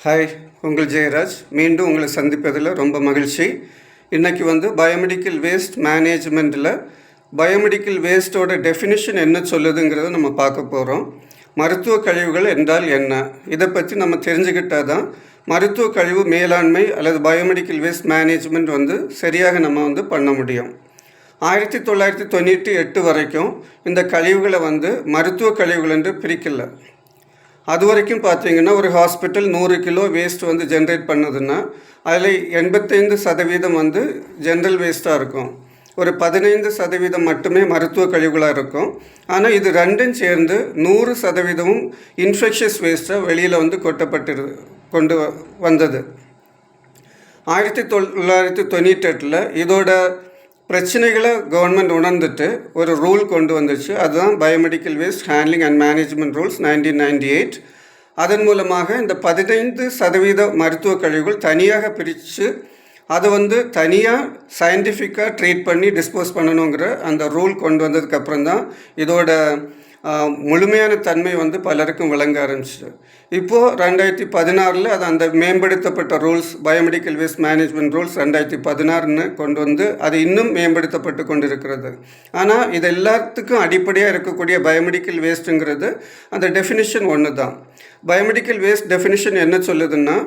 Hi, உங்கள் ஜெயராஜ். மீண்டும் உங்களை சந்திப்பதில் ரொம்ப மகிழ்ச்சி. இன்றைக்கி பயோமெடிக்கல் வேஸ்ட் மேனேஜ்மெண்ட்டில் பயோமெடிக்கல் வேஸ்ட்டோட டெஃபினிஷன் என்ன சொல்லுதுங்கிறத நம்ம பார்க்க போகிறோம். மருத்துவ கழிவுகள் என்றால் என்ன, இதை பற்றி நம்ம தெரிஞ்சுக்கிட்டால் தான் மருத்துவ கழிவு மேலாண்மை அல்லது பயோமெடிக்கல் வேஸ்ட் மேனேஜ்மெண்ட் சரியாக நம்ம பண்ண முடியும். 1998 வரைக்கும் இந்த கழிவுகளை மருத்துவ கழிவுகள் என்று பிரிக்கலை. அது வரைக்கும் பார்த்தீங்கன்னா ஒரு ஹாஸ்பிட்டல் 100 கிலோ வேஸ்ட் ஜென்ரேட் பண்ணுதுன்னா அதில் 85% ஜென்ரல் வேஸ்ட்டாக இருக்கும். ஒரு 15% மட்டுமே மருத்துவ கழிவுகளாக இருக்கும். ஆனால் இது ரெண்டும் சேர்ந்து 100% இன்ஃபெக்ஷஸ் வேஸ்ட்டாக வெளியில் கொண்டு வந்தது. 1998 இதோட பிரச்சனைகளை கவர்மெண்ட் உணர்ந்துட்டு ஒரு ரூல் கொண்டு வந்துச்சு. அதுதான் biomedical waste handling and management rules 1998. அதன் மூலமாக இந்த 15% மருத்துவ கழிவுகள் தனியாக பிரித்து அதை தனியாக சயின்டிஃபிக்காக ட்ரீட் பண்ணி டிஸ்போஸ் பண்ணணுங்கிற அந்த ரூல் கொண்டு வந்ததுக்கப்புறம் தான் இதோட முழுமையான தன்மை பலருக்கும் விளங்க ஆரம்பிச்சு. இப்போது 2016 அது அந்த மேம்படுத்தப்பட்ட rules biomedical waste management rules 2016 கொண்டு அது இன்னும் மேம்படுத்தப்பட்டு கொண்டு இருக்கிறது. ஆனால் இது எல்லாத்துக்கும் அடிப்படையாக இருக்கக்கூடிய பயோமெடிக்கல் வேஸ்ட்டுங்கிறது அந்த டெஃபினிஷன் ஒன்று தான். பயோமெடிக்கல் வேஸ்ட் டெஃபினிஷன் என்ன சொல்லுதுன்னா,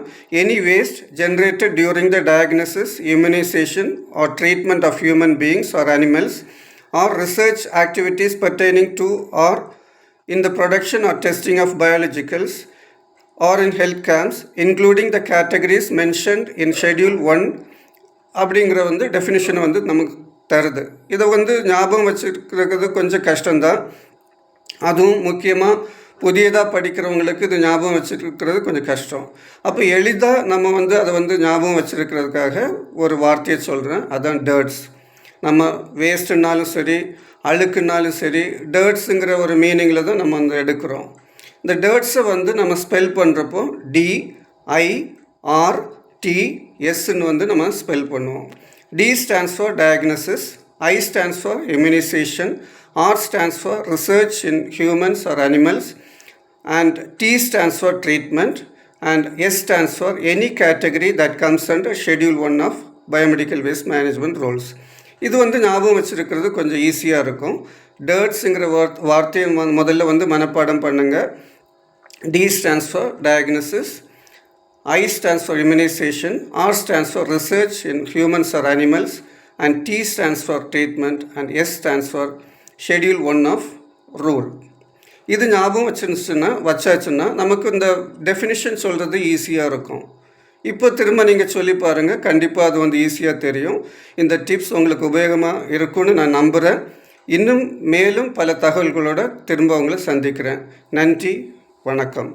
any waste generated during the diagnosis, immunisation or treatment of human beings or animals or research activities pertaining to or in the production or testing of biologicals or in health camps, including the categories mentioned in Schedule 1 அப்படிங்கிற definition நமக்கு தருது. இதை ஞாபகம் வச்சுருக்கிறது கொஞ்சம் கஷ்டம்தான். அதுவும் முக்கியமாக புதியதாக படிக்கிறவங்களுக்கு இது ஞாபகம் வச்சுருக்கிறது கொஞ்சம் கஷ்டம். அப்போ எளிதாக நம்ம அதை ஞாபகம் வச்சுருக்கிறதுக்காக ஒரு வார்த்தையை சொல்கிறேன், அதுதான் டர்ட்ஸ். நம்ம வேஸ்ட்டுனாலும் சரி அழுக்குனாலும் சரி டர்ட்ஸுங்கிற ஒரு மீனிங்கில் தான் நம்ம எடுக்கிறோம். இந்த டர்ட்ஸை நம்ம ஸ்பெல் பண்ணுறப்போ DIRTSன்னு நம்ம ஸ்பெல் பண்ணுவோம். D stands for diagnosis, I stands for immunization, R stands for research in humans or animals, and T stands for treatment, and S stands for any category that comes under Schedule 1 of Biomedical Waste Management Rules. இது ஞாபகம் வச்சுருக்கிறது கொஞ்சம் ஈஸியாக இருக்கும். டர்ட்ஸுங்கிற வார்த்தையை முதல்ல மனப்பாடம் பண்ணுங்கள். D stands for diagnosis, I stands for immunization, R stands for research in humans or animals, and T stands for treatment, and S stands for Schedule 1 of rule. இது ஞாபகம் வச்சாச்சுன்னா நமக்கு இந்த டெஃபினிஷன் சொல்கிறது ஈஸியாக இருக்கும். இப்போ திரும்ப நீங்கள் சொல்லி பாருங்கள், கண்டிப்பாக அது ஈஸியாக தெரியும். இந்த டிப்ஸ் உங்களுக்கு உபயோகமாக இருக்கும்னு நான் நம்புகிறேன். இன்னும் மேலும் பல தகவல்களோடு திரும்ப உங்களை சந்திக்கிறேன். நன்றி, வணக்கம்.